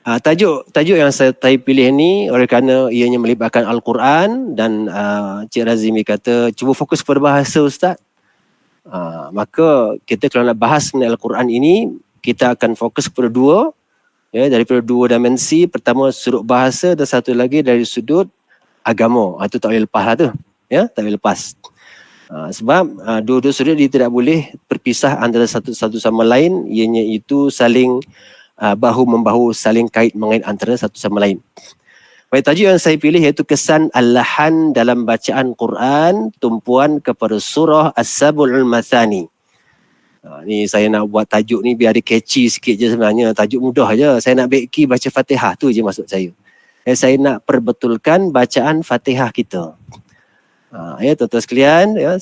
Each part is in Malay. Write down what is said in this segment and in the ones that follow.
Tajuk yang saya pilih ni oleh kerana ianya melibatkan Al-Quran dan Cik Razimi kata cuba fokus pada bahasa Ustaz. Maka kita kalau nak bahas mengenai Al-Quran ini, kita akan fokus kepada dua, ya, daripada dua dimensi. Pertama sudut bahasa dan satu lagi dari sudut agama. Itu tak boleh lepas lah tu, ya, tak boleh lepas. Sebab dua-dua sudut dia tidak boleh berpisah antara satu sama lain, ianya itu saling bahu-membahu, saling kait mengait antara satu sama lain. Baik, tajuk yang saya pilih iaitu kesan al-lahan dalam bacaan Quran, tumpuan kepada surah As-Sab'ul Mathani. Ni saya nak buat tajuk ni biar dia catchy sikit je sebenarnya. Tajuk mudah je. Saya nak baiki baca Fatihah, tu je maksud saya. Saya nak perbetulkan bacaan Fatihah kita. Ya, tuan-tuan sekalian, ya,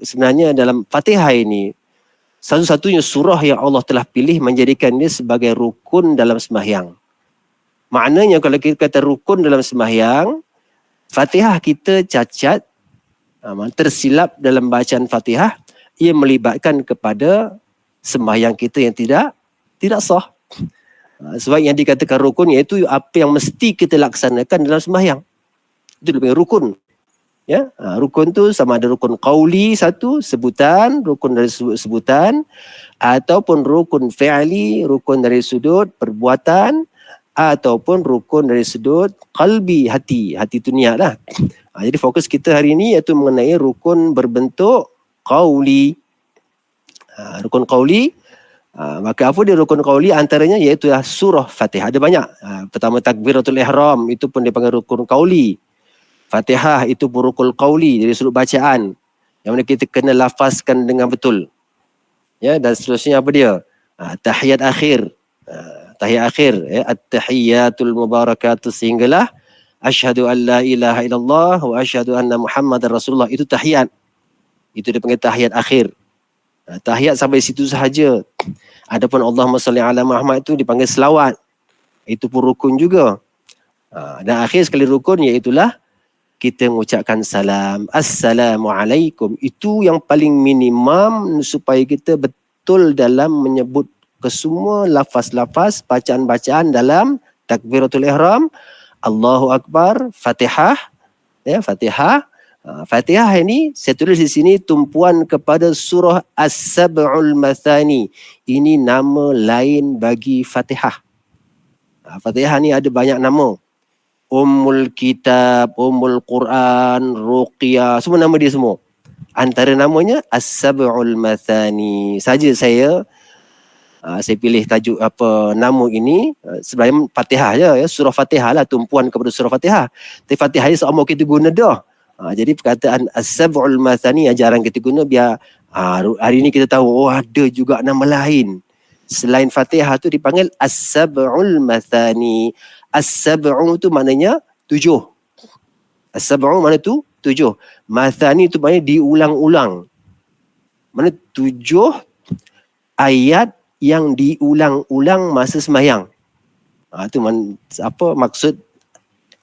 sebenarnya dalam Fatihah ini satu-satunya surah yang Allah telah pilih menjadikan dia sebagai rukun dalam sembahyang. Maknanya kalau kita kata rukun dalam sembahyang, Fatihah kita cacat, tersilap dalam bacaan Fatihah, ia melibatkan kepada sembahyang kita yang tidak sah. Sebab yang dikatakan rukun iaitu apa yang mesti kita laksanakan dalam sembahyang. Itu dipanggil rukun. Ya, rukun tu sama ada rukun qauli satu, sebutan, rukun dari sudut sebutan, ataupun rukun fi'li, rukun dari sudut perbuatan, ataupun rukun dari sudut qalbi, hati tu niat lah. Jadi fokus kita hari ini iaitu mengenai rukun berbentuk qauli. Rukun qauli, maka apa dia rukun qauli? Antaranya iaitu surah Fatihah. Ada banyak. Pertama takbiratul ihram, itu pun dipanggil rukun qauli. Fatihah itu rukun qauli dari sudut bacaan, yang mana kita kena lafazkan dengan betul. Ya, dan seterusnya apa dia? Tahiyat akhir. Tahiyat akhir, ya, at-tahiyatul mubarakatuh, sehinggalah asyhadu an la ilaha illallah wa asyhadu anna muhammadar rasulullah. Itu tahiyat. Itu dipanggil tahiyat akhir. Tahiyat sampai situ sahaja. Adapun Allahumma salli ala Muhammad itu dipanggil selawat. Itu pun rukun juga. Dan akhir sekali rukun iaitulah kita mengucapkan salam, Assalamualaikum. Itu yang paling minimum supaya kita betul dalam menyebut kesemua lafaz-lafaz bacaan-bacaan dalam takbiratul ihram, Allahu Akbar, Fatihah, ya, Fatihah. Fatihah ini saya tulis di sini tumpuan kepada surah As-Sab'ul Mathani. Ini nama lain bagi Fatihah. Fatihah ni ada banyak nama. Ummul Kitab, Ummul Quran, Ruqyah, semua nama dia semua. Antara namanya As-Sab'ul Mathani. Saja saya pilih tajuk nama ini sebenarnya Fatihah je, ya, surah Fatihah lah, tumpuan kepada surah Fatihah. Tapi Fatihah ni seumur kita guna dah. Jadi perkataan As-Sab'ul Mathani jarang kita guna, biar hari ini kita tahu ada juga nama lain. Selain Fatihah tu dipanggil As-Sab'ul Mathani. As-Sab'u tu maknanya 7. As-Sab'u mana tu? 7. Mathani tu maknanya diulang-ulang. Mana 7 ayat yang diulang-ulang masa sembahyang. Itu apa maksud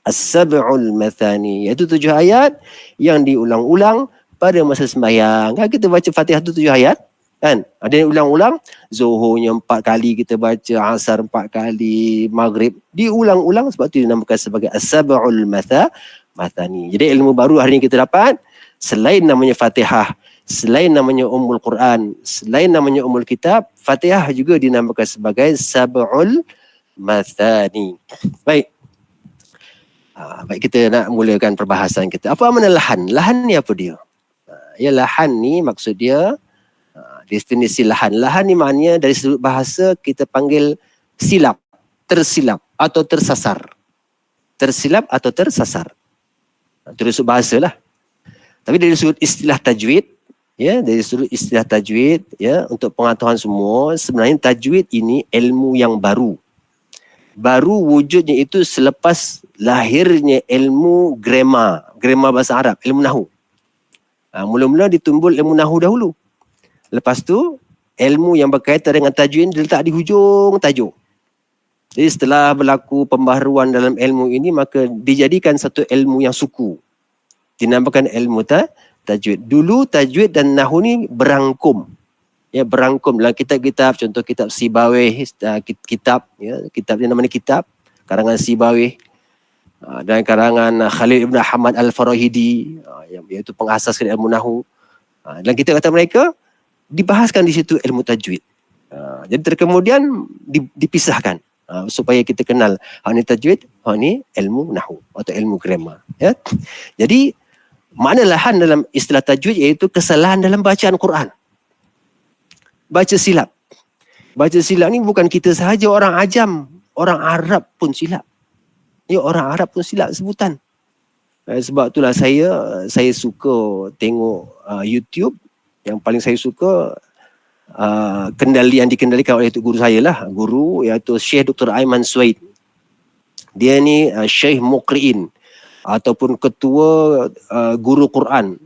As-Sab'ul Mathani? Iaitu 7 ayat yang diulang-ulang pada masa sembahyang. Kan kita baca Fatihah tu 7 ayat. Kan? Ada yang ulang-ulang, Zuhurnya 4 kali kita baca, Asar 4 kali, Maghrib diulang-ulang, sebab itu dinamakan sebagai As-Sab'ul Mathani. Jadi ilmu baru hari ini kita dapat, selain namanya Fatihah, selain namanya Ummul Quran, selain namanya Ummul Kitab, Fatihah juga dinamakan sebagai Sab'ul Mathani. Baik. Baik, kita nak mulakan perbahasan kita. Apa makna lahan? Lahan ni apa dia? Ya, lahan ni maksud dia definisi lahan. Lahan ni maknanya dari sudut bahasa kita panggil silap, tersilap atau tersasar. Tersilap atau tersasar. Dari sudut bahasa lah. Tapi dari sudut istilah tajwid, ya, dari sudut istilah tajwid, ya, untuk pengetahuan semua, sebenarnya tajwid ini ilmu yang baru. Baru wujudnya itu selepas lahirnya ilmu grammar bahasa Arab, ilmu nahu. Mula-mula ditumbul ilmu nahu dahulu. Lepas tu, ilmu yang berkaitan dengan tajwid diletak di hujung tajuk. Jadi setelah berlaku pembaharuan dalam ilmu ini, maka dijadikan satu ilmu yang suku. Dinamakan ilmu tajwid. Dulu tajwid dan nahwu ni berangkum. ya, berangkum dalam kitab-kitab, contoh kitab Sibawih, kitab ya, kitab ni namanya kitab karangan Sibawih, dan karangan Khalil Ibn Ahmad Al-Farahidi, iaitu pengasas ilmu nahwu. Dan kita kata mereka dibahaskan di situ ilmu tajwid. Jadi kemudian dipisahkan supaya kita kenal hak ni tajwid, hak ni ilmu nahwu atau ilmu grammar, ya. Jadi makna lahan dalam istilah tajwid iaitu kesalahan dalam bacaan Quran. Baca silap. Baca silap ni bukan kita sahaja, orang ajam, orang Arab pun silap. Ya, orang Arab pun silap sebutan. Sebab itulah saya suka tengok YouTube. Yang paling saya suka yang dikendalikan oleh guru saya lah, guru iaitu Syekh Dr. Aiman Suaid. Dia ni Syekh Muqri'in ataupun ketua guru Quran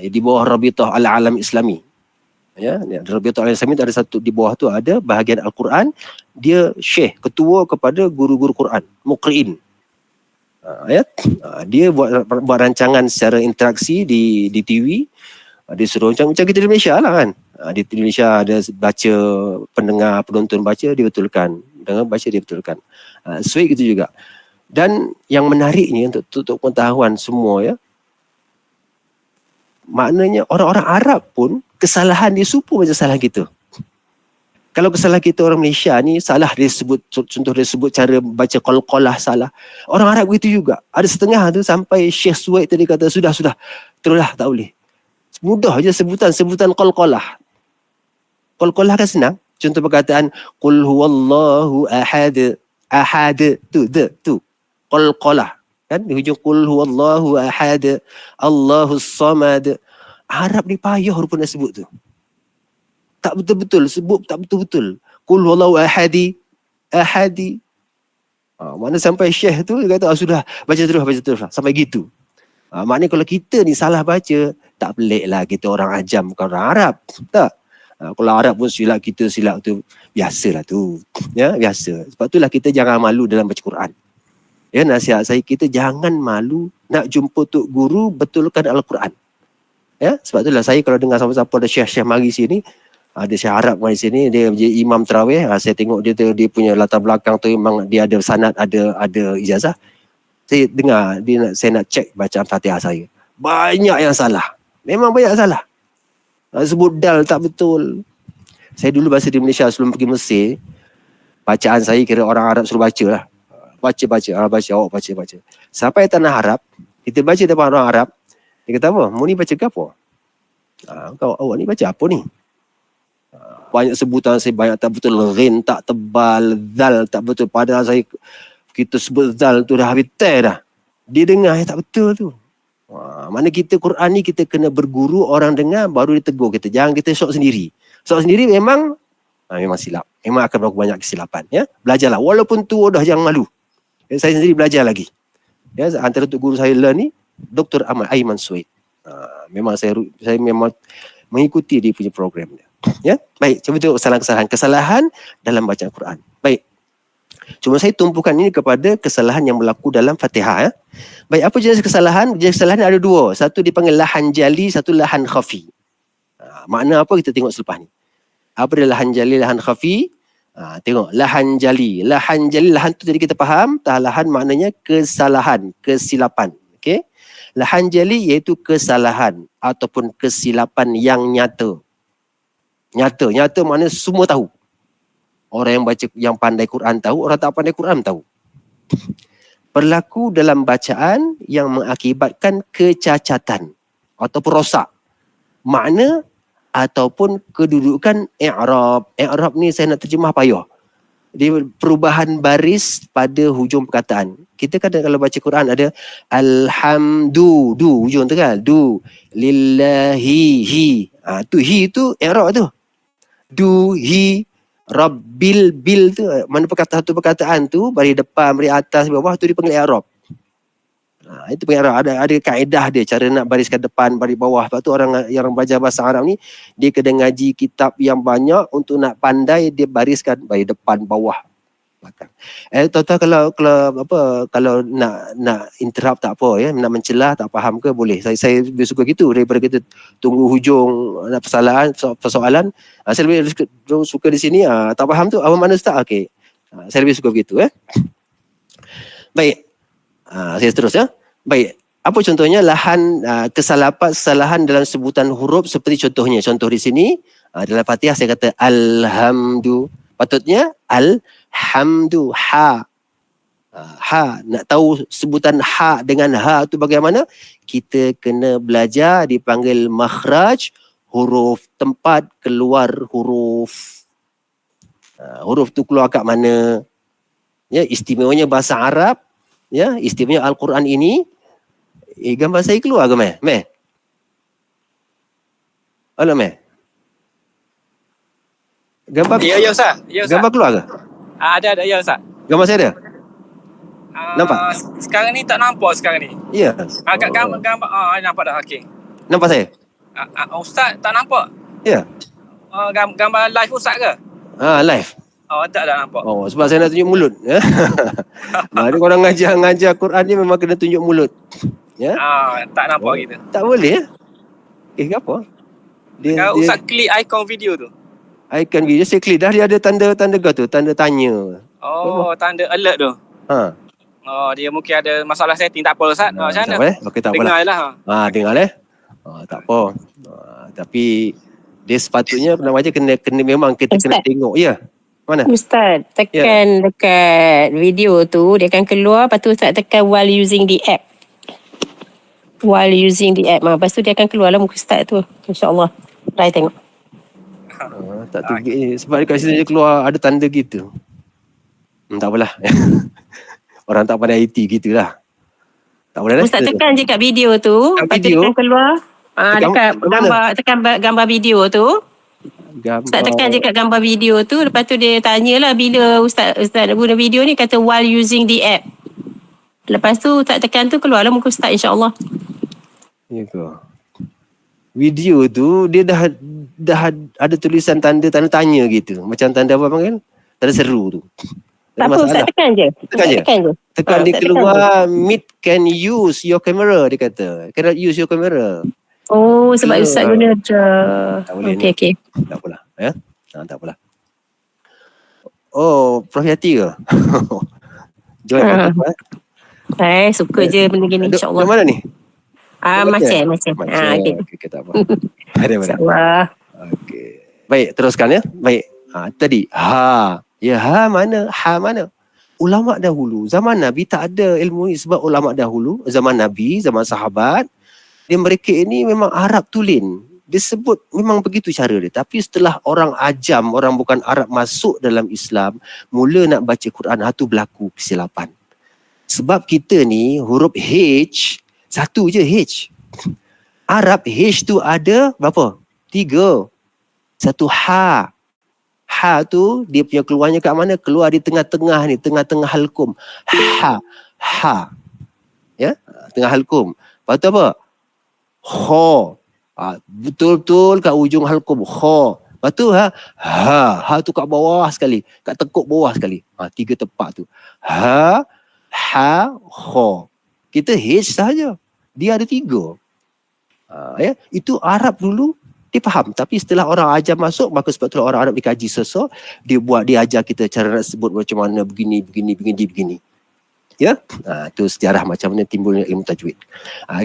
di bawah Rabitah Al-Alam Islami. Ya, Rabitah Al-Alam Islami ada satu, di bawah tu ada bahagian Al-Quran, dia Syekh, ketua kepada guru-guru Quran, Muqri'in. Ya, dia buat rancangan secara interaksi di TV. Dia suruh macam kita di Malaysia lah kan. Di Indonesia ada baca, pendengar, penonton baca, dia betulkan. Dengar baca, dia betulkan. Suik gitu juga. Dan yang menariknya untuk pengetahuan semua ya, maknanya orang-orang Arab pun kesalahan dia serupa macam salah kita. Kalau kesalahan kita orang Malaysia ni salah, dia sebut, contoh dia sebut cara baca qalqalah salah. Orang Arab begitu juga. Ada setengah tu sampai Syekh Suaid tadi kata sudah, teruslah, tak boleh. Mudah je sebutan qalqalah. Qalqalah kan senang. Contoh perkataan qul huwallahu ahad. Ahad tu qalqalah. Kan di hujung qul huwallahu ahad, Allahus samad. Arab ni payah rupanya sebut tu. Tak betul-betul sebut, tak betul-betul. Qul huwallahu ahadi. Mana sampai Syekh tu dia kata sudah, baca terus sampai gitu. Maknanya kalau kita ni salah baca, tak pelik lah kita orang ajam, bukan orang Arab. Tak. Kalau Arab pun silap, kita silap tu biasalah tu. Ya, biasa. Sebab itulah kita jangan malu dalam baca Quran. Ya, nasihat saya, kita jangan malu nak jumpa tok guru betulkan Al-Quran. Ya, sebab itulah saya kalau dengar siapa-siapa ada syekh-syekh mari sini, ada syekh Arab mari sini, dia jadi imam tarawih, saya tengok dia punya latar belakang tu memang dia ada sanad, ada ijazah. Saya dengar saya nak cek bacaan Fatihah saya. Banyak yang salah. Memang banyak salah. Sebut dal tak betul. Saya dulu bahasa di Malaysia sebelum pergi Mesir, bacaan saya kira orang Arab suruh baca lah. Awak baca. Sampai tanah Arab, kita baca depan orang Arab, dia kata apa? Mu ni baca ke apa? Awak ni baca apa ni? Banyak sebutan saya banyak tak betul. Ghin tak tebal, zal tak betul. Padahal kita sebut zal tu dah habis dah. Dia dengar tak betul tu. Mana kita Quran ni kita kena berguru, orang dengar baru dia tegur kita. Jangan kita syok sendiri. Syok sendiri memang silap. Memang akan berlaku banyak kesilapan. Ya? Belajarlah. Walaupun tu dah jangan malu. Saya sendiri belajar lagi. Ya, antara tu guru saya ni Dr. Aiman Suaid. Memang saya memang mengikuti dia punya program dia. Ya, baik. Cuba tengok kesalahan dalam bacaan Quran. Baik. Cuma saya tumpukan ini kepada kesalahan yang berlaku dalam Fatihah. Ya. Baik, apa jenis kesalahan? Jenis kesalahan ada dua. Satu dipanggil lahan jali, satu lahan khafi. Makna apa kita tengok selepas ni. Apa dia lahan jali, lahan khafi? Tengok, lahan jali. Lahan jali, lahan tu tadi kita faham. Lahan maknanya kesalahan, kesilapan. Okay? Lahan jali iaitu kesalahan ataupun kesilapan yang nyata. Nyata maknanya semua tahu. Orang yang baca, yang pandai Quran tahu, orang tak pandai Quran tahu. Berlaku dalam bacaan yang mengakibatkan kecacatan ataupun rosak makna ataupun kedudukan i'rab. I'rab ni saya nak terjemah payah. Dia perubahan baris pada hujung perkataan. Kita kan kalau baca Quran ada alhamdu, hujung tu kan, lillahi, hi. Tu hi tu i'rab tu. Hi, rabbil, bil tu, mana satu perkataan tu, bari depan, bari atas, bari bawah tu dipanggil i'rab. Itu pengarah, ada kaedah dia cara nak bariskan depan, baris bawah. Sebab tu orang yang belajar bahasa Arab ni dia kena ngaji kitab yang banyak untuk nak pandai dia bariskan baris depan bawah. belakang. Tuan-tuan kalau nak interrupt tak apa ya, nak mencelah tak faham ke boleh. Saya lebih suka gitu daripada kita tunggu hujung persoalan. Saya lebih suka di sini tak faham tu apa makna Ustaz. Okey. Saya lebih suka begitu Baik. Saya terus ya. Baik. Apa contohnya kesalahan dalam sebutan huruf seperti contoh di sini dalam Fatihah saya kata alhamdu. Patutnya alhamdu ha. Nak tahu sebutan ha dengan ha tu bagaimana? Kita kena belajar dipanggil makhraj, huruf tempat keluar huruf. Huruf tu keluar kat mana? Ya, istimewanya bahasa Arab, ya, istimewanya Al-Quran ini. Gambar saya keluar ke Meh? Halo Meh? Gambar Ya Ustaz. Ya Ustaz. Gambar keluar ke? Ada ya Ustaz. Gambar saya ada? Nampak? Sekarang ni tak nampak sekarang ni. Ya. Kat gambar nampak dah okey. Nampak saya? Ustaz tak nampak. Ya. Gambar live Ustaz ke? Live. Tak nampak. Sebab saya nak tunjuk mulut. Ya. Ada orang ngajar Quran ni memang kena tunjuk mulut. Ya. Tak nampak gitu. Tak boleh ya? Kenapa? Kalau Ustaz klik ikon video tu. Icon video saya klik dah, dia ada tanda tu, tanda tanya. Tanda alert tu. Dia mungkin ada masalah setting, tak apa Ustaz. Macam mana? Okey, tak apalah. Dengarlah. Dengar tak apa. Tapi dia sepatutnya kena memang kita kena tengok. Ya. Mana? Ustaz, tekan dekat video tu, dia akan keluar, lepas tu Ustaz tekan while using the app. Lepas tu dia akan keluar lah muka Ustaz tu. InsyaAllah. Try tengok. Tak tunjuk sebab dekat situ dia keluar ada tanda gitu. Tak apalah. Orang tak pandai IT gitulah. Tak boleh. Ustaz tekan je kat video tu, lepas tu dia akan keluar. Dekat tekan gambar video tu. Ustaz tekan je kat gambar video tu, lepas tu dia tanyalah bila Ustaz guna video ni, kata while using the app. Lepas tu Ustaz tekan tu, keluarlah muka Ustaz insya-Allah. Ya ke? Video tu dia dah ada tulisan tanda tanya gitu. Macam tanda apa panggil? Tanda seru tu. Tak apa, Ustaz tekan je. Tekan dia keluar Meet can use your camera, dia kata. Cannot use your camera. Sebab Ustaz guna je. Okey. Tak apalah ya. Tak apalah. Prof Yati ke? Join suka je benda gini insya-Allah. Mana ni? Macam. Okey, tak apa. Ada. InsyaAllah. Okey. Baik, teruskan ya. Baik. Tadi mana? Ha mana? Ulama dahulu, zaman Nabi tak ada ilmu ni, sebab ulama dahulu, zaman Nabi, zaman sahabat, mereka ini memang Arab tulen. Dia sebut memang begitu cara dia. Tapi setelah orang ajam, orang bukan Arab masuk dalam Islam, mula nak baca Quran, tu berlaku kesilapan. Sebab kita ni huruf H, satu je H. Arab H tu ada berapa? 3. Satu ha. Ha tu dia punya keluarnya kat mana? Keluar di tengah-tengah ni, tengah-tengah halkum. Ha. Ya, tengah halkum. Lepas tu apa? Kho. Betul-betul kat ujung halkum. Kho. Lepas tu ha tu kat bawah sekali, kat tekuk bawah sekali. 3 tepak tu. Ha, kho. Kita H sahaja. Dia ada 3. Ya, itu Arab dulu dia faham, tapi setelah orang ajam masuk, maka sebab itulah orang Arab dikaji sesuatu, dia ajar kita cara nak sebut macam mana begini. Ya, itu sejarah macam mana timbulnya ilmu tajwid.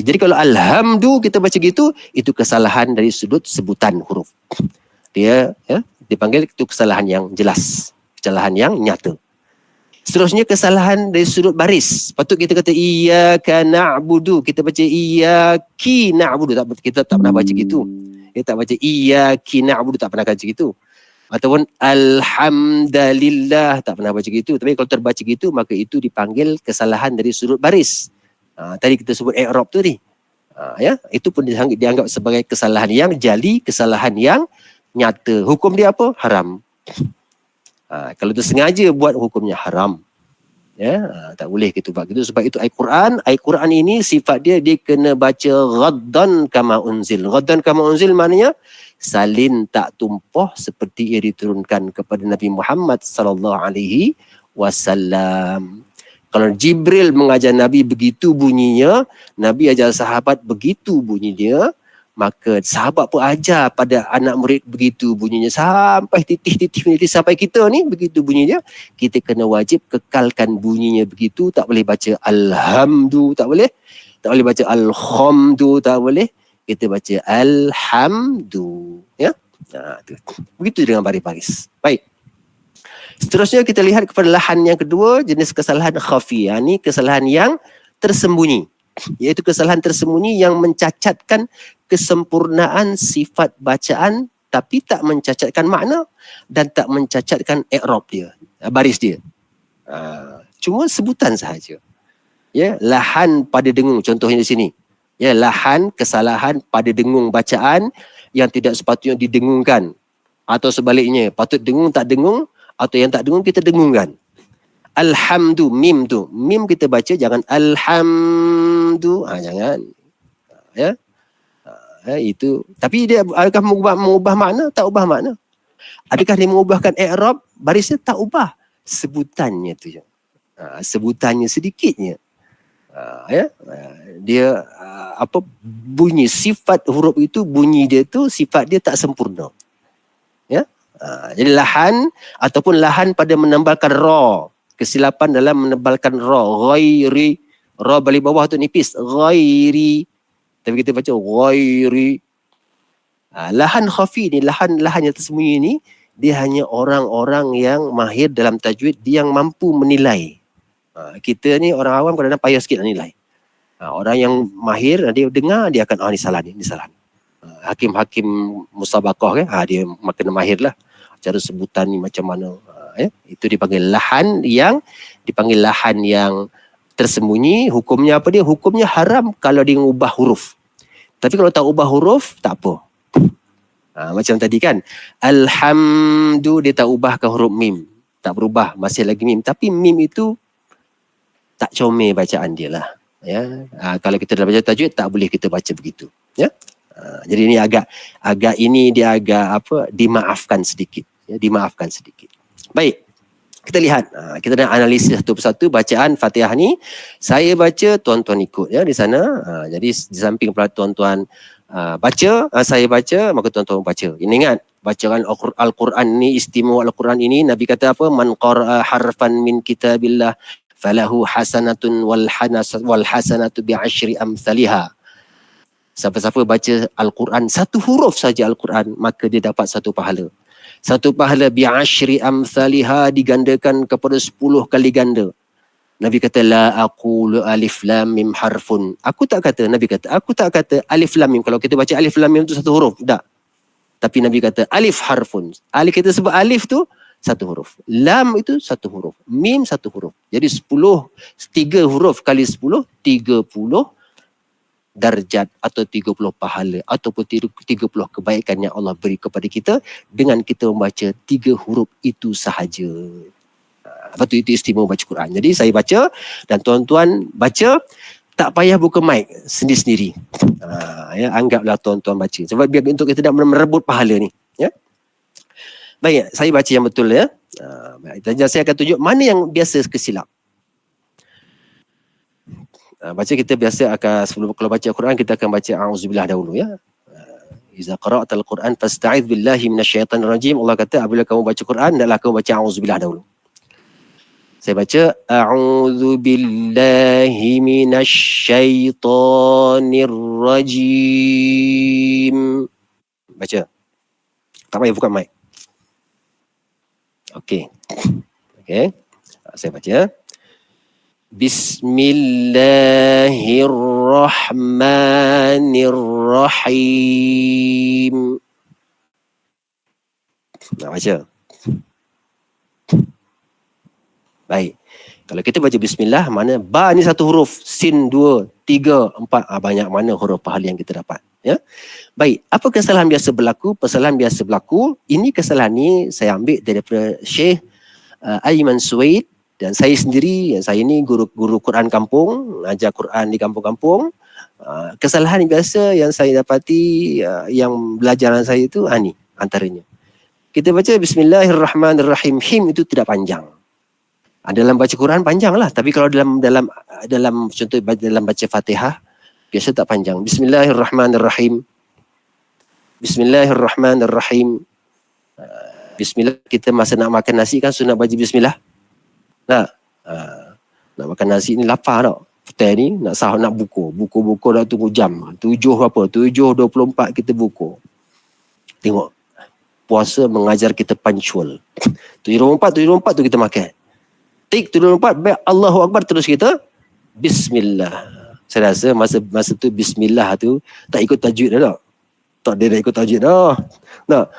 Jadi kalau alhamdu kita baca gitu, itu kesalahan dari sudut sebutan huruf. Dia dipanggil itu kesalahan yang jelas, kesalahan yang nyata. Seterusnya kesalahan dari sudut baris. Patut kita kata iyyaka na'budu, kita baca iyyaki na'budu, kita tak pernah baca gitu. Kita tak baca iyyaki na'budu, tak pernah baca gitu. Ataupun alhamdulillah, tak pernah baca gitu. Tapi kalau terbaca gitu, maka itu dipanggil kesalahan dari sudut baris. Tadi kita sebut i'rab tu ni. Itu pun dianggap sebagai kesalahan yang jali, kesalahan yang nyata. Hukum dia apa? Haram. Kalau tersengaja buat, hukumnya haram. Tak boleh kita buat gitu. Sebab itu Al-Quran ini sifat dia kena baca ghaddan kama unzil. Ghaddan kama unzil maknanya salin tak tumpah seperti yang diturunkan kepada Nabi Muhammad sallallahu alaihi wasallam. Kalau Jibril mengajar Nabi begitu bunyinya, Nabi ajar sahabat begitu bunyinya, maka sahabat pun ajar pada anak murid begitu bunyinya sampai titik sampai kita ni begitu bunyinya. Kita kena wajib kekalkan bunyinya begitu, tak boleh baca alhamdu, tak boleh. Tak boleh baca alhamdu, tak boleh. Kita baca alhamdu, ya. Tu. Begitu dengan baris-baris. Baik. Seterusnya kita lihat kepada lahan yang kedua, jenis kesalahan khafi. Ini kesalahan yang tersembunyi. Iaitu kesalahan tersembunyi yang mencacatkan kesempurnaan sifat bacaan tapi tak mencacatkan makna dan tak mencacatkan i'rab dia, baris dia. Cuma sebutan sahaja. Ya, lahan pada dengung contohnya di sini. Ya, lahan kesalahan pada dengung bacaan yang tidak sepatutnya didengungkan atau sebaliknya, patut dengung tak dengung atau yang tak dengung kita dengungkan. Alhamdu, mim tu. Mim kita baca jangan alhamdu. Jangan. Ya. Itu. Tapi dia adakah mengubah makna? Tak ubah makna. Adakah dia mengubahkan i'rab? Barisnya tak ubah. Sebutannya tu je. Sebutannya sedikitnya. Ya. Dia bunyi sifat huruf itu, bunyi dia tu sifat dia tak sempurna. Ya. Jadi lahan ataupun lahan pada menambalkan ra. Kesilapan dalam menebalkan ra, ghairi, ra balik bawah tu nipis, ghairi. Tapi kita baca ghairi. Lahan khafi ni, lahan yang tersembunyi ni, dia hanya orang-orang yang mahir dalam tajwid, dia yang mampu menilai. Kita ni orang awam kadang-kadang payah sikit nak nilai. Orang yang mahir, dia dengar, dia akan, ni salah ni, ni salah. Hakim-hakim musabaqah kan, dia makin mahir lah. Cara sebutan ni macam mana. Itu dipanggil lahan yang tersembunyi. Hukumnya apa dia? Hukumnya haram kalau dia ubah huruf. Tapi kalau tak ubah huruf, tak apa. Macam tadi kan, alhamdu dia tak ubah ke huruf mim. Tak berubah, masih lagi mim. Tapi mim itu tak comel bacaan dia lah. Ya. Kalau kita dah baca tajwid, tak boleh kita baca begitu. Ya. Jadi ini agak ini dia agak dimaafkan sedikit. Ya, dimaafkan sedikit. Baik, kita lihat. Kita nak analisis satu persatu bacaan Fatihah ni. Saya baca, tuan-tuan ikut ya di sana. Jadi di samping pula tuan-tuan baca, saya baca, maka tuan-tuan baca. Ini ingat, bacaan Al-Quran ni, istimewa Al-Quran ini, Nabi kata apa? Man qara'a harfan min kitabillah falahu hasanatun wal hasanatu bi'ashri amsalihah. Siapa-siapa baca Al-Quran, satu huruf saja Al-Quran, maka dia dapat satu pahala. Satu pahala bi'ashri amsalihah digandakan kepada 10 kali ganda. Nabi kata la aqulu alif lam mim harfun. Nabi kata aku tak kata alif lam mim. Kalau kita baca alif lam mim tu satu huruf, tak. Tapi Nabi kata alif harfun. Alif kita sebut alif tu satu huruf. Lam itu satu huruf. Mim satu huruf. Jadi 3 huruf kali 10, 30 darjat atau 30 pahala ataupun 30 kebaikan yang Allah beri kepada kita dengan kita membaca 3 huruf itu sahaja. Lepas tu itu istimewa baca Quran. Jadi saya baca dan tuan-tuan baca, tak payah buka mic sendiri-sendiri. Ya, anggaplah tuan-tuan baca. Sebab biar untuk kita tidak merebut pahala ni. Ya. Baik, saya baca yang betul ya. Dan saya akan tunjuk mana yang biasa kesilap. Baca kita biasa akan, sebelum kalau baca Al-Quran kita akan baca a'udzubillah dahulu ya. Iza qara'tal Quran fasta'idz billahi minasyaitanir rajim. Allah kata apabila kamu baca Quran hendaklah kamu baca a'udzubillah dahulu. Saya baca a'udzubillahi minasyaitanir rajim. Baca. Tak payah buka mic. Okey. Saya baca. Bismillahirrahmanirrahim. Nak baca? Baik. Kalau kita baca bismillah, mana ba ni satu huruf, sin 2, 3, 4, banyak mana huruf pahala yang kita dapat. Ya. Baik, apa kesalahan biasa berlaku? Kesalahan biasa berlaku, ini kesalahan ni saya ambil daripada Syekh Ayman Suwaid. Dan saya sendiri, saya ni guru Quran kampung, ajar Quran di kampung-kampung. Kesalahan biasa yang saya dapati, yang belajaran saya itu, ni antaranya. Kita baca Bismillahirrahmanirrahim. Him itu tidak panjang. Dalam baca Quran panjang lah, tapi kalau dalam contoh dalam baca Fatihah biasa tak panjang. Bismillahirrahmanirrahim. Bismillahirrahmanirrahim. Bismillah, kita masa nak makan nasi kan sunat baca bismillah. Nak makan nasi ni lapar tak? Petai ni nak buku dah tunggu jam 7:24 kita buku. Tengok, puasa mengajar kita punctual. 7:24 tu kita makan. Tik 7:24 baik Allahu Akbar, terus kita bismillah. Saya rasa masa tu bismillah tu tak ikut tajwid dah tak? Tak ada ikut tajwid dah.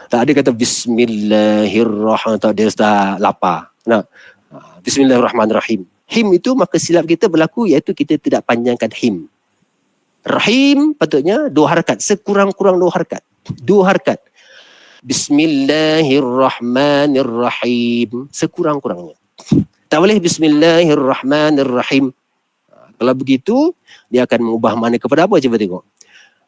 Tak ada kata bismillahirrahmanirrahim, tak dia start lapar. Bismillahirrahmanirrahim. Him itu maka silap kita berlaku, iaitu kita tidak panjangkan him. Rahim patutnya 2 harakat, sekurang-kurang 2 harakat. 2 harakat. Bismillahirrahmanirrahim, sekurang-kurangnya. Tak boleh Bismillahirrahmanirrahim. Kalau begitu, dia akan mengubah makna kepada apa? Cuba tengok.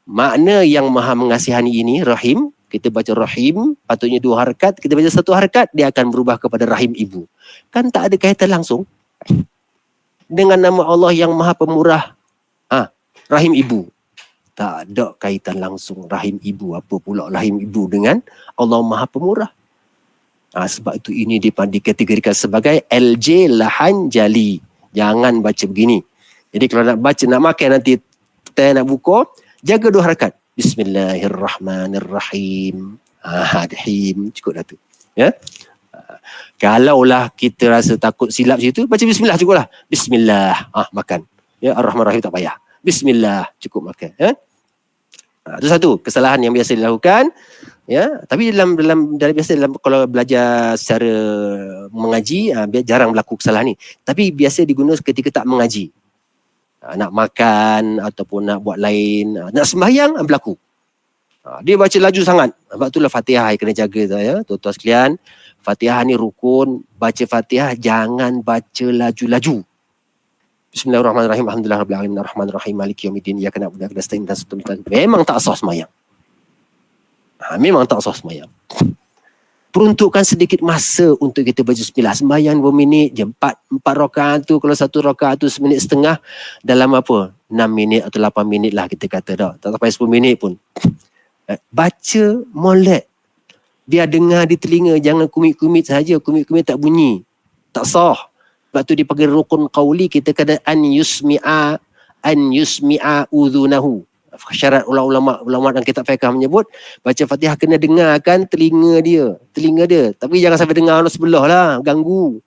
Makna yang maha mengasihani ini, Rahim, kita baca Rahim, patutnya 2 harakat. Kita baca 1 harakat, dia akan berubah kepada Rahim Ibu. Kan tak ada kaitan langsung dengan nama Allah yang maha pemurah. Rahim Ibu. Tak ada kaitan langsung Rahim Ibu. Apa pula Rahim Ibu dengan Allah maha pemurah? Sebab itu ini dikategorikan sebagai LJ Lahan Jali. Jangan baca begini. Jadi kalau nak baca, nak makan nanti, kita nak buka, jaga 2 harakat. Bismillahirrahmanirrahim. Him, cukup dah tu. Ya. Kalaulah kita rasa takut silap situ, baca bismillah cukuplah. Bismillah, makan. Ya, Ar-Rahman Rahim tak payah. Bismillah, cukup makan. Ya. Itu satu kesalahan yang biasa dilakukan. Ya, tapi dalam kalau belajar secara mengaji, jarang berlaku kesalahan ni. Tapi biasa digunakan ketika tak mengaji. Nak makan ataupun nak buat lain, nak sembahyang berlaku. Dia baca laju sangat. Sebab itulah Fatihah kena jaga tu, ya. Tuan-tuan sekalian, Fatihah ni rukun. Baca Fatihah jangan baca laju-laju. Bismillahirrahmanirrahim. Alhamdulillah rabbil alamin arrahmanir rahim maliki yaumiddin iyyaka na'budu wa iyyaka nasta'in ihdinas siratal mustaqim. Memang tak sah sembahyang. Memang tak sah sembahyang. Peruntukkan sedikit masa untuk kita baca bismillah. Sembahyang 2 minit je. 4 rakaat tu, kalau 1 rakaat tu 1 minit setengah, dalam apa? 6 minit atau 8 minit lah kita kata dah. Tak sampai 10 minit pun. Baca molek. Biar dengar di telinga, jangan kumit-kumit saja. Kumit-kumit tak bunyi. Tak sah. Sebab tu dipanggil rukun qauli, kita kata an yusmi'a udhunahu. Syarat ulama dalam kitab fiqh menyebut baca Fatihah kena dengarkan telinga dia. Tapi jangan sampai dengar orang sebelah lah, ganggu.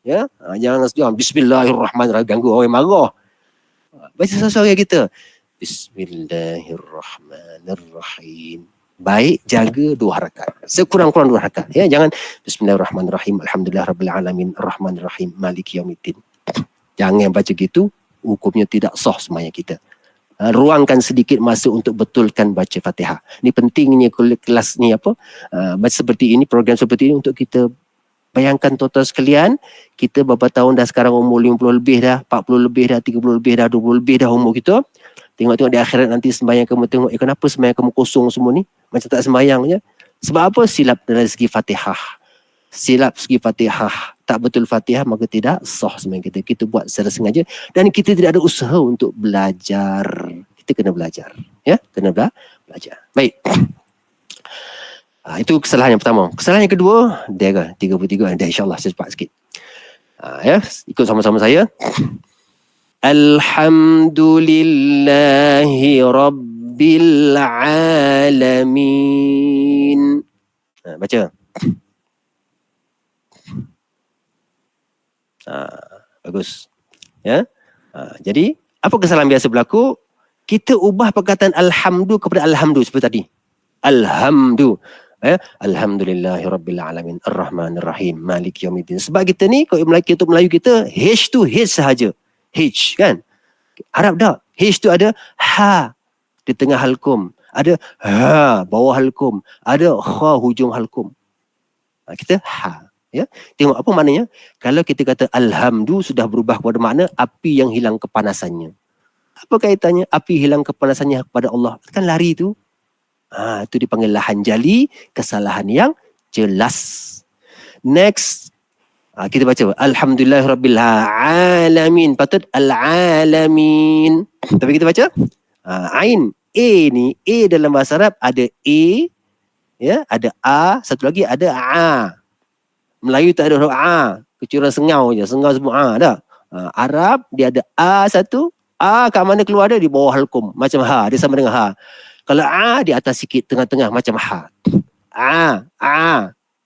Ya, jangan bismillahirrahmanirrahim, ganggu orang marah. Baca sesuai kita. Bismillahirrahmanirrahim. Baik, jaga 2 harakat. Sekurang-kurang 2 harakat. Ya, jangan bismillahirrahmanirrahim. Alhamdulillah rabbil alamin arrahmanirrahim maliki yaumiddin. Jangan baca gitu, hukumnya tidak sah sembahyang kita. Ruangkan sedikit masa untuk betulkan baca Fatihah. Ini pentingnya kelas ni seperti ini, program seperti ini untuk kita bayangkan tuan-tuan sekalian, kita berapa tahun dah sekarang, umur 50 lebih dah, 40 lebih dah, 30 lebih dah, 20 lebih dah umur kita. Tengok-tengok di akhirat nanti sembahyang kamu tengok, kenapa sembahyang kamu kosong semua ni? Macam tak sembahyang je. Sebab apa? Silap dari segi Fatihah. Silap segi Fatihah. Tak betul Fatihah, maka tidak sah sembahyang kita. Kita buat secara sengaja dan kita tidak ada usaha untuk belajar. Kita kena belajar. Ya, kena belajar. Baik. Itu kesalahan yang pertama. Kesalahan yang kedua, dia 33, insya-Allah saya cepat sikit. Ya, ikut sama-sama saya. Alhamdulillahi Rabbil Alamin. Baca. Bagus. Ya. Jadi, apa kesalahan biasa berlaku? Kita ubah perkataan alhamdu kepada alhamdu seperti tadi. Alhamdu. Alhamdulillahi Rabbil Alamin Ar-Rahmanir-Rahim Maliki Yaumiddin. Sebab kita ni, kalau Melayu kita, H tu H sahaja. H kan? Arab tak? H tu ada ha di tengah halkum, ada ha bawah halkum, ada kha hujung halkum. Kita ha, ya. Tengok apa maknanya? Kalau kita kata alhamdu, sudah berubah kepada makna api yang hilang kepanasannya. Apa kaitannya api hilang kepanasannya kepada Allah? Kan lari tu. Itu dipanggil lahan jali, kesalahan yang jelas. Next, Kita baca alhamdulillahirabbil alamin, patut al-alamin. Tapi kita baca ain. A ni, A dalam bahasa Arab ada A, ya, ada A, satu lagi ada A. Melayu tak ada huruf A, kecuali Sengau je, Sengau sebut A dah. Arab dia ada A satu, A kat mana keluar dia? Di bawah halkum, macam ha, dia sama dengan ha. Kalau A di atas sikit, tengah-tengah macam ha.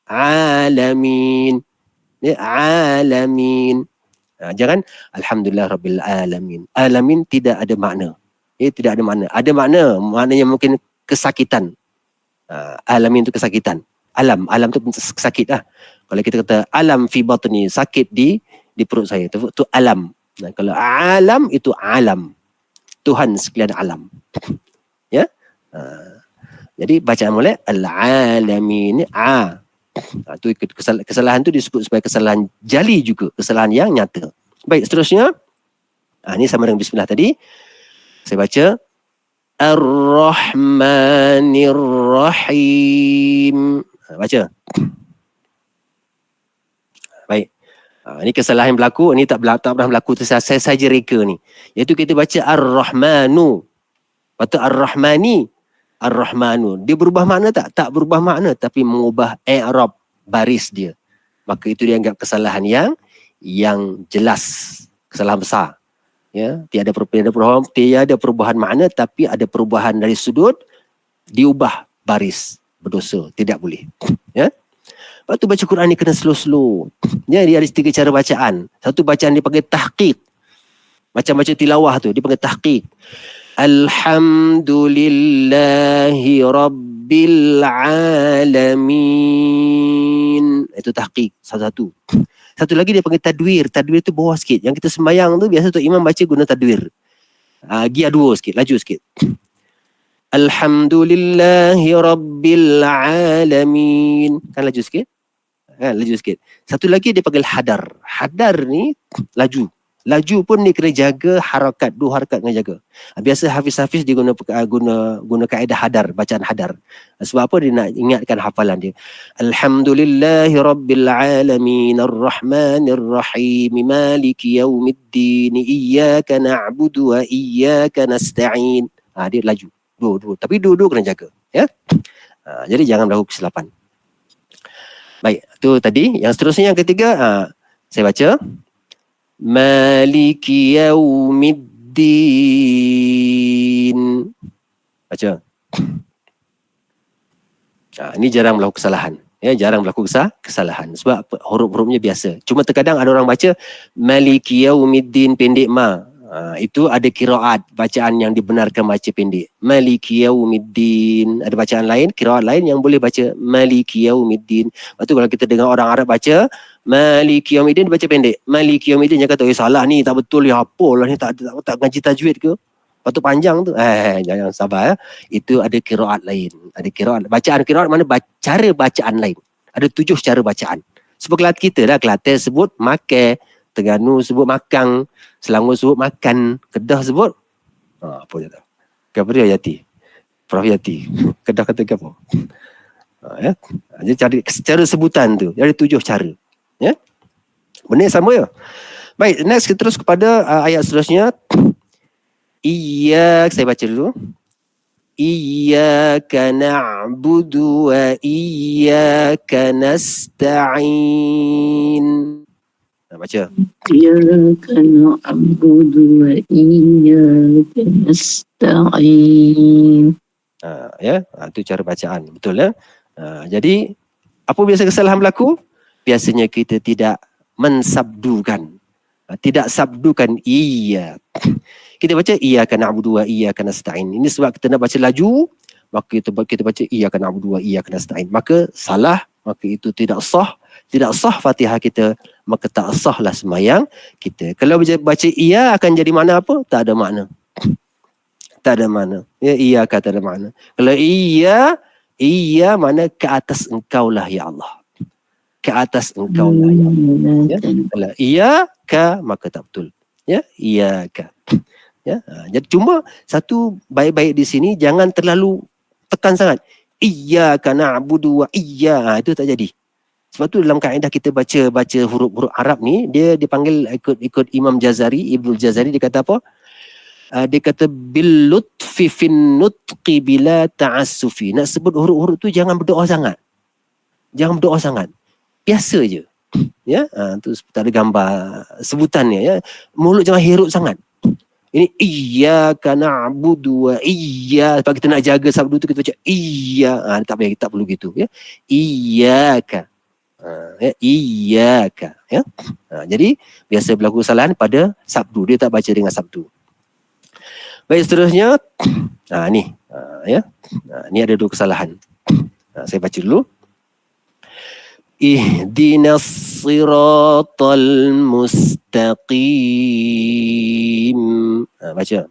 Alamin. Ya, alamin. Jangan alhamdulillahirabbil alamin. Alamin tidak ada makna. Tidak ada makna. Ada makna, maknanya mungkin kesakitan. Alamin tu kesakitan. Alam tu sakit lah. Kalau kita kata alam fi batni, sakit di perut saya, tu alam. Kalau alam itu alam. Tuhan sekalian alam. Ya. Jadi bacaan mulai al-alamin. Tu kesalahan tu disebut sebagai kesalahan jali juga, kesalahan yang nyata. Baik, seterusnya. Ini sama dengan bismillah tadi. Saya baca Ar-Rahmanir Rahim. Baca. Baik. Ini kesalahan yang berlaku. Ini tak pernah berlaku. Saya saja reka ni. Iaitu kita baca Ar-Rahmanu. Patut Ar-Rahmani. Ar-Rahmanu. Dia berubah makna tak? Tak berubah makna. Tapi mengubah i'rab baris dia. Maka itu dianggap kesalahan yang jelas. Kesalahan besar. Ya, tiada perubahan makna, tapi ada perubahan dari sudut, diubah baris, berdosa, tidak boleh. Ya. Lepas tu baca Quran ni kena slow-slow. Ya, dia ada 3 cara bacaan. Satu bacaan dipanggil tahqiq. Macam baca tilawah tu, dipanggil tahqiq. Alhamdulillahi Rabbil Alamin. Itu tahqiq, satu-satu. Satu lagi dia panggil tadwir. Tadwir tu bawah sikit. Yang kita sembahyang tu biasa tu imam baca guna tadwir. Gia 2 sikit, laju sikit. Alhamdulillahi Rabbil Alamin. Kan laju sikit? Laju sikit. Satu lagi dia panggil hadar. Hadar ni laju. Laju pun dia kena jaga harakat, 2 harakat kena jaga. Biasa hafiz-hafiz dia guna kaedah hadar, bacaan hadar. Sebab apa? Dia nak ingatkan hafalan dia. Alhamdulillahi Rabbil Alamin Ar-Rahmanir Rahim Maliki Yawmiddin Iyyaka na'budu wa iyyaka nasta'in. Dia laju. Dua. Tapi dua kena jaga. Ya? Jadi jangan berlaku kesilapan. Baik, tu tadi. Yang seterusnya yang ketiga, saya baca. Maliki Yawmiddin. Baca. Ini jarang berlaku kesalahan. Ya, jarang berlaku kesalahan. Sebab huruf-hurufnya biasa. Cuma terkadang ada orang baca Maliki Yawmiddin pendek ma. Itu ada qiraat, bacaan yang dibenarkan baca pendek. Maliki Yawmiddin. Ada bacaan lain, qiraat lain yang boleh baca Maliki Yawmiddin. Lepas tu kalau kita dengar orang Arab baca Maliki Yawmiddin, baca pendek. Maliki Yawmiddin, jangan kata salah ni, tak betul ya, apa lah ni, tak ngaji tajwid ke? Lepas tu panjang tu. Jangan sabar ya. Itu ada qiraat lain. Ada qiraat. Bacaan qiraat mana cara bacaan lain. Ada 7 cara bacaan. Sebab kita lah, Kelantan sebut makan, Terengganu sebut makan, Selangor sebut makan, Kedah sebut apa dia tahu? Apa dia Yati? Prof Yati. Kedah kata apa? Ya. Jadi cara sebutan tu, ada 7 cara. Ya. Benda sama ya. Baik, next kita terus kepada ayat seterusnya. Saya baca dulu. Iyyaka na'budu wa iyyaka nasta'in. Baca. Iyyaka na'budu wa iyyaka nasta'in. Ya, itu cara bacaan. Betul ya? Jadi apa biasa kesalahan berlaku? Biasanya kita tidak mensabdukan. Tidak sabdukan iya. Kita baca iyyaka na'budu wa iyyaka nasta'in. Ini sebab kita nak baca laju, maka kita baca iyyaka na'budu wa iyyaka nasta'in. Maka salah, maka itu tidak sah Fatihah kita, maka tak sahlah sembahyang kita. Kalau baca iya akan jadi makna apa? Tak ada makna. Tak ada makna. Ya, iyyaka tak ada makna. Kalau iya makna ke atas engkau lah ya Allah. Ke atas engkau lah ya Allah. Ya? Kalau iyyaka maka tak betul. Ya, iyyaka. Ya, jadi cuma satu baik-baik di sini, jangan terlalu tekan sangat. Iyyaka na'budu wa itu tak jadi. Sebab tu dalam kaedah kita baca huruf-huruf Arab ni, dia dipanggil ikut Imam Jazari, Ibnul Jazari, dia kata apa? Dia kata bil lutfi fin nutqi bila ta'assufi. Nak sebut huruf-huruf tu jangan berdoa sangat. Jangan berdoa sangat. Biasa je. Ya, tu tak ada gambar sebutannya ya. Mulut jangan hiruk sangat. Ini iyyaka na'budu wa sebab kita nak jaga sabdu tu kita baca tak perlu gitu ya. Iyyaka. Ya, iyyaka ya. Jadi biasa berlaku kesalahan pada sabdu, dia tak baca dengan sabdu. Baik, seterusnya ni ya. Ni ada 2 kesalahan. Saya baca dulu. Ihdinas siratal mustaqim. Baca.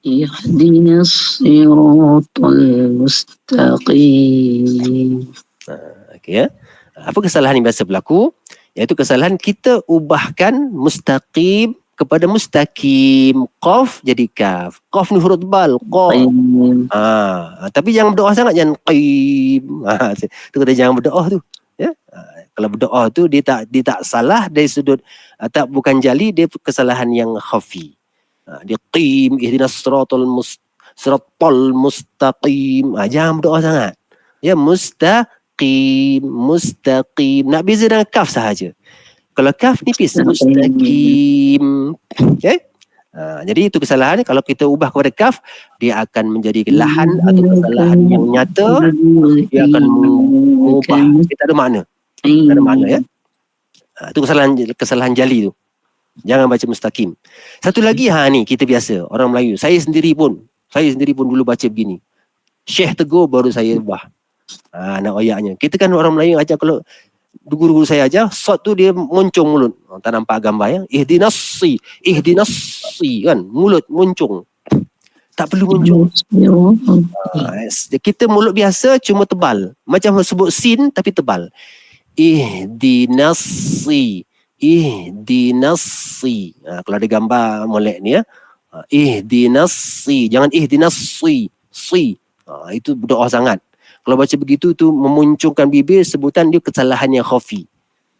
Ihdinas siratal mustaqim. Okey ya. Apa kesalahan yang biasa berlaku? Iaitu kesalahan kita ubahkan mustaqim kepada mustaqim. Qaf jadi kaf. Qaf ni huruf tebal. Qaf. Tapi jangan berdoa sangat, jangan qim. Tu kata jangan berdoa tu. Ya. Kalau berdoa tu dia tak salah dari sudut bukan jali, dia kesalahan yang khafi. Dia qim ihdinas siratal mustaqim. Jangan berdoa sangat. Ya, mustaqim. Nak beza dengan kaf sahaja. Kalau kaf nipis, mustaqim. Okay? Jadi itu kesalahan. Kalau kita ubah kepada kaf, dia akan menjadi lahan atau kesalahan yang nyata. Dia akan mengubah. Dia tak ada makna. Tak ada makna ya. Itu kesalahan jali tu. Jangan baca mustaqim. Satu lagi ni kita biasa orang Melayu. Saya sendiri pun dulu baca begini. Syekh tegur baru saya ubah. Nak ayatnya. Kita kan orang Melayu ajar, kalau guru-guru saya ajar, sod tu dia muncung mulut. Tak nampak gambar ya. Ihdinassi kan, mulut muncung. Tak perlu muncung. Kita mulut biasa cuma tebal. Macam sebut sin tapi tebal. Ihdinassi. Kalau ada gambar molek ni ya. Ihdinassi. Jangan ihdinassi. Itu berdoa sangat. Kalau baca begitu tu memunculkan bibir, sebutan dia kesalahan yang khafi.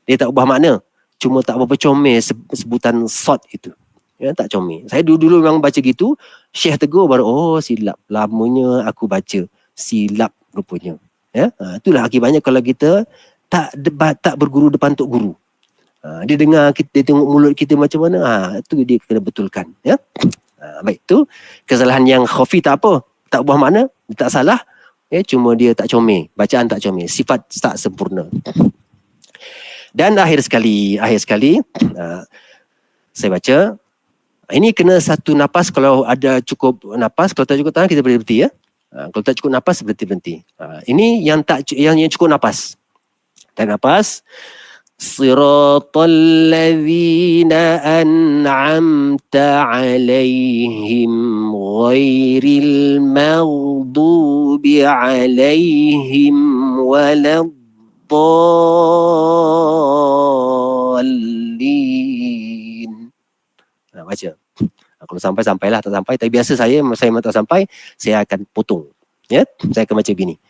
Dia tak ubah makna. Cuma tak berapa comel sebutan sod itu. Ya, tak comel. Saya dulu memang baca gitu, Syekh tegur baru silap. Lamanya aku baca silap rupanya. Ya, itulah akibatnya kalau kita tak berguru depan tok guru. Dia dengar dia tengok mulut kita macam mana, tu dia kena betulkan ya. Baik, tu kesalahan yang khafi tak apa, tak ubah makna, tak salah. Ya, cuma dia tak comel, bacaan tak comel, sifat tak sempurna. Dan akhir sekali saya baca, ini kena satu napas. Kalau ada cukup napas, kalau tak cukup tahan kita boleh berhenti ya. Kalau tak cukup napas berhenti. Ini yang cukup napas. Dan napas. Siratal ladzina an'amta 'alaihim ghairil maghdubi 'alaihim waladdallin. Baca. Kalau sampailah, tak sampai. Tapi biasa saya tak sampai, saya akan potong. Ya, saya akan baca begini.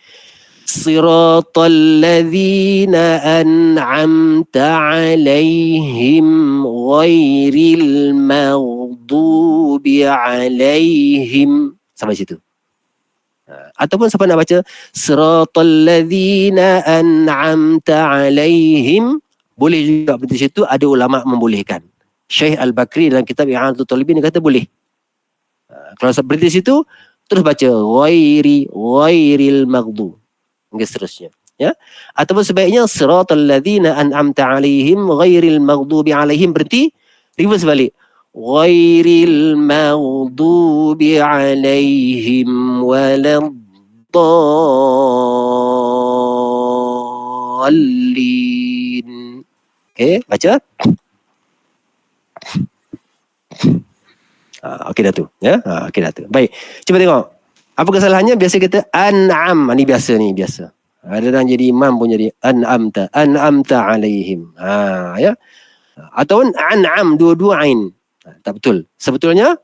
Siratal ladzina an'amta 'alaihim ghairil maghdubi 'alaihim. Sampai situ. Ataupun siapa nak baca siratal ladzina an'amta 'alaihim, boleh juga berhenti situ. Ada ulama membolehkan. Syekh Al-Bakri dalam kitab I'anatul Talibin dia kata boleh. Kalau berhenti situ terus baca ghairil maghdub hingga seterusnya ya. Ataupun sebaiknya siratal ladzina an'amta 'alaihim ghairil maghdubi 'alaihim, berhenti, reverse balik, ghairil maghdubi 'alaihim waladdallin. Okey, baca. Okey dah tu ya. Okey dah tu. Baik, cuba tengok apa kesalahannya. Biasa kita an'am, ni biasa. Ada orang jadi imam pun jadi an'amta 'alaihim. Ya. Ataupun an'am dua-dua ain. Tak betul. Sebetulnya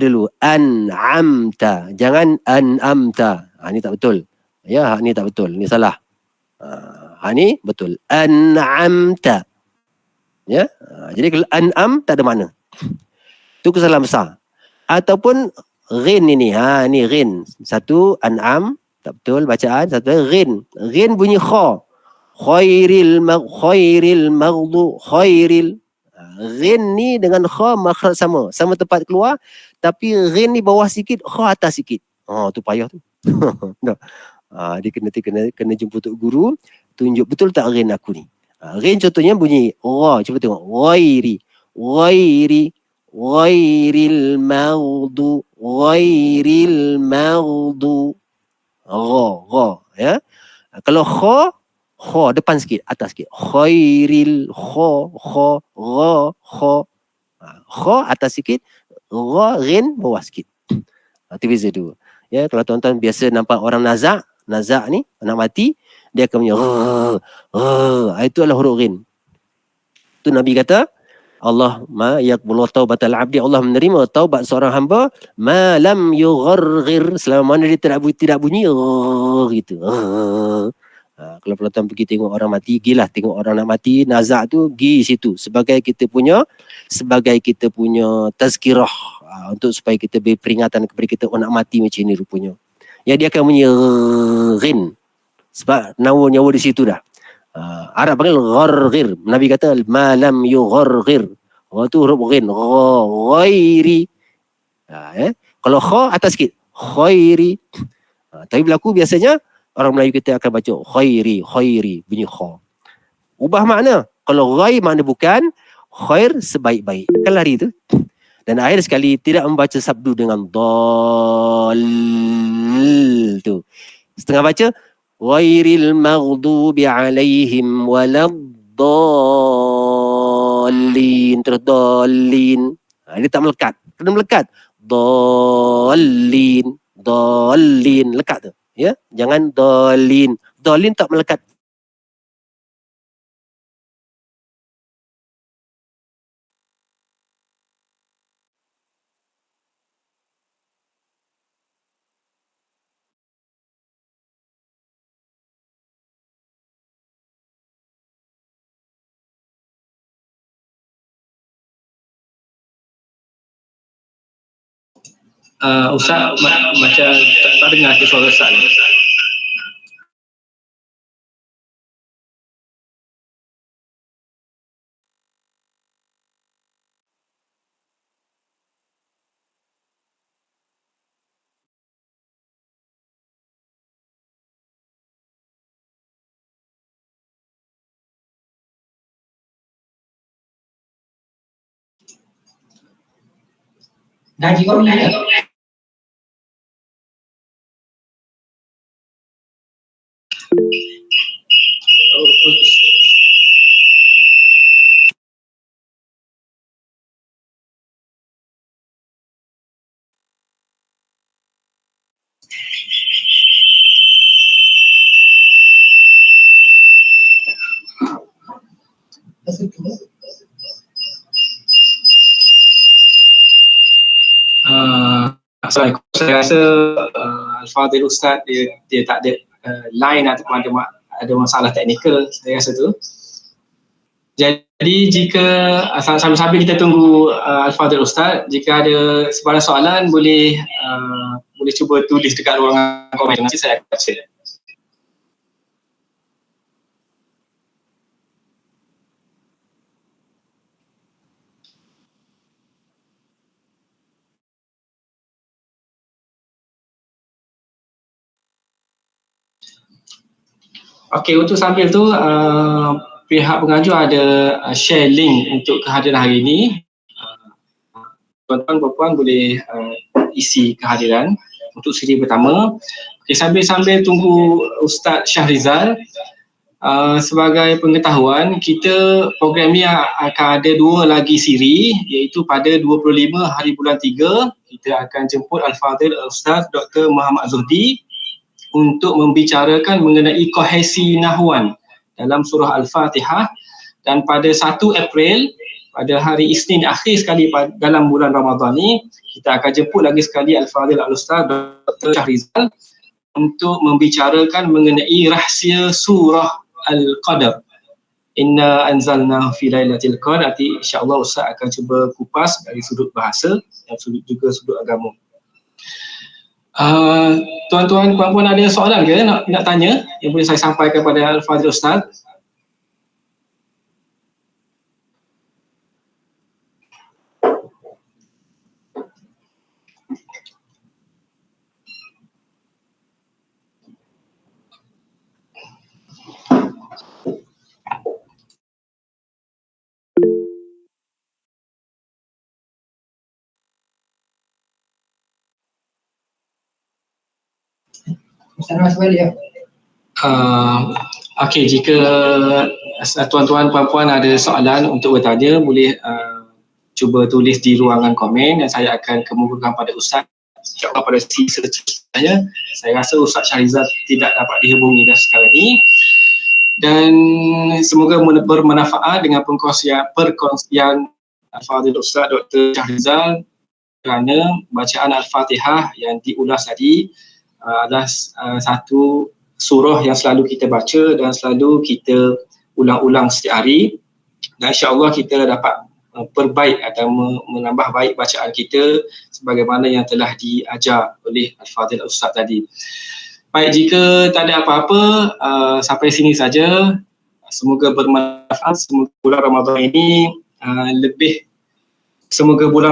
dulu an'amta, jangan an'amta. Ni tak betul. Ya, ni tak betul. Ni salah. Ni betul. An'amta. Ya. Jadi kalau an'am tak ada makna. Itu kesalahan besar. Ataupun ghin ini. Ni ghin. Satu an'am. Tak betul bacaan. Satu ghin. Ghin bunyi kha. Khairil maghdu. Khairil. Ghin ni dengan kha makhraj sama. Sama tempat keluar. Tapi ghin ni bawah sikit. Kha atas sikit. Tu payah tu. Dia kena jumpa tok guru. Tunjuk betul tak ghin aku ni. Ghin contohnya bunyi ra. Cuba tengok. Ghairil maghdu. Ra. Ya. Kalau kha depan sikit, atas sikit. Khairil kha atas sikit, ra ghin bawah sikit. Itu beza tu. Ya, kalau tuan-tuan biasa nampak orang nazak ni anak mati, dia akan punya itu adalah huruf ghin. Tu Nabi kata, Allah ma yaqbalu taubatal abdi, Allah menerima taubat seorang hamba ma lam yugharghir, selama mana dia tidak bunyi gitu. Kalau tuan-tuan pergi tengok orang mati, gilah tengok orang nak mati, nazak tu gi situ sebagai kita punya tazkirah, untuk supaya kita beri peringatan kepada kita nak mati macam ni rupanya. Ya, dia akan bunyi ghin sebab nyawa di situ dah. Arab panggil gharghir. Nabi kata ma lam yugharghir. Tu huruf ghin. Ghairi. Kalau kha atas sikit. Khairi. Tapi berlaku biasanya orang Melayu kita akan baca khairi bunyi kha. Ubah makna. Kalau ghair makna bukan, khair sebaik-baik. Kan lari tu. Dan akhir sekali tidak membaca sabdu dengan dal tu. Setengah baca ghairil maghdubi alaihim waladdallin, terus dallin. Ini tak melekat. Kena melekat. Dallin lekat tu. Ya, jangan dallin tak melekat. Ustaz macam tak dengar ke suara Ustaz ni. Gaji kau ni Assalamualaikum. Saya rasa Al-Fadhil Ustaz dia tak ada line ataupun ada masalah teknikal, saya rasa tu. Jadi jika sambil kita tunggu Al-Fadhil Ustaz, jika ada sebarang soalan boleh cuba tulis dekat ruangan komen, nanti saya akan baca. Okey, untuk sambil tu pihak pengajar ada share link untuk kehadiran hari ini. Tuan-tuan dan puan boleh isi kehadiran untuk siri pertama. Okey, sambil tunggu Ustaz Syahrizal, sebagai pengetahuan, kita program ni akan ada 2 lagi siri, iaitu pada 25 hari bulan 3 kita akan jemput Al-Fadhil Ustaz Dr. Muhammad Zuhdi untuk membicarakan mengenai kohesi nahwan dalam surah Al-Fatihah, dan pada 1 April pada hari Isnin akhir sekali dalam bulan Ramadan ni kita akan jemput lagi sekali Al-Fadhil Al-Ustaz Dr. Syahrizal untuk membicarakan mengenai rahsia surah Al-Qadar. Inna anzalna fi lailatul qadar. Nanti insya-Allah Ustaz akan cuba kupas dari sudut bahasa dan juga sudut agama. Tuan-tuan, puan-puan ada soalan ke nak tanya yang boleh saya sampaikan kepada Al-Fadhil Ustaz? Okey, jika tuan-tuan puan-puan ada soalan untuk bertanya, boleh cuba tulis di ruangan komen dan saya akan kemukakan pada Ustaz. InsyaAllah pada sisa saya rasa Ustaz Shahrizal tidak dapat dihubungi dah sekarang ini. Dan semoga bermanfaat dengan perkongsian Al-Fadhil Ustaz Dr. Shahrizal, kerana bacaan Al-Fatihah yang diulas tadi adalah satu surah yang selalu kita baca dan selalu kita ulang-ulang setiap hari, dan insya-Allah kita dapat perbaik atau menambah baik bacaan kita sebagaimana yang telah diajar oleh Al-Fadhil Ustaz tadi. Baik, jika tak ada apa-apa, sampai sini saja. Semoga bermanfaat. Semoga bulan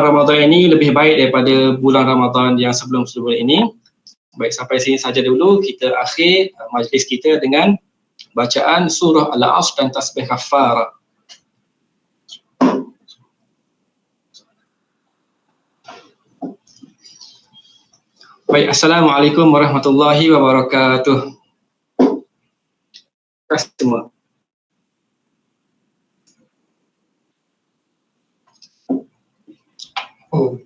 Ramadan ini lebih baik daripada bulan Ramadan yang sebelum-sebelum ini. Baik, sampai sini saja dulu. Kita akhir majlis kita dengan bacaan surah Al-Asr dan tasbih kafarah. Baik, Assalamualaikum warahmatullahi wabarakatuh. Terima kasih semua. Oh,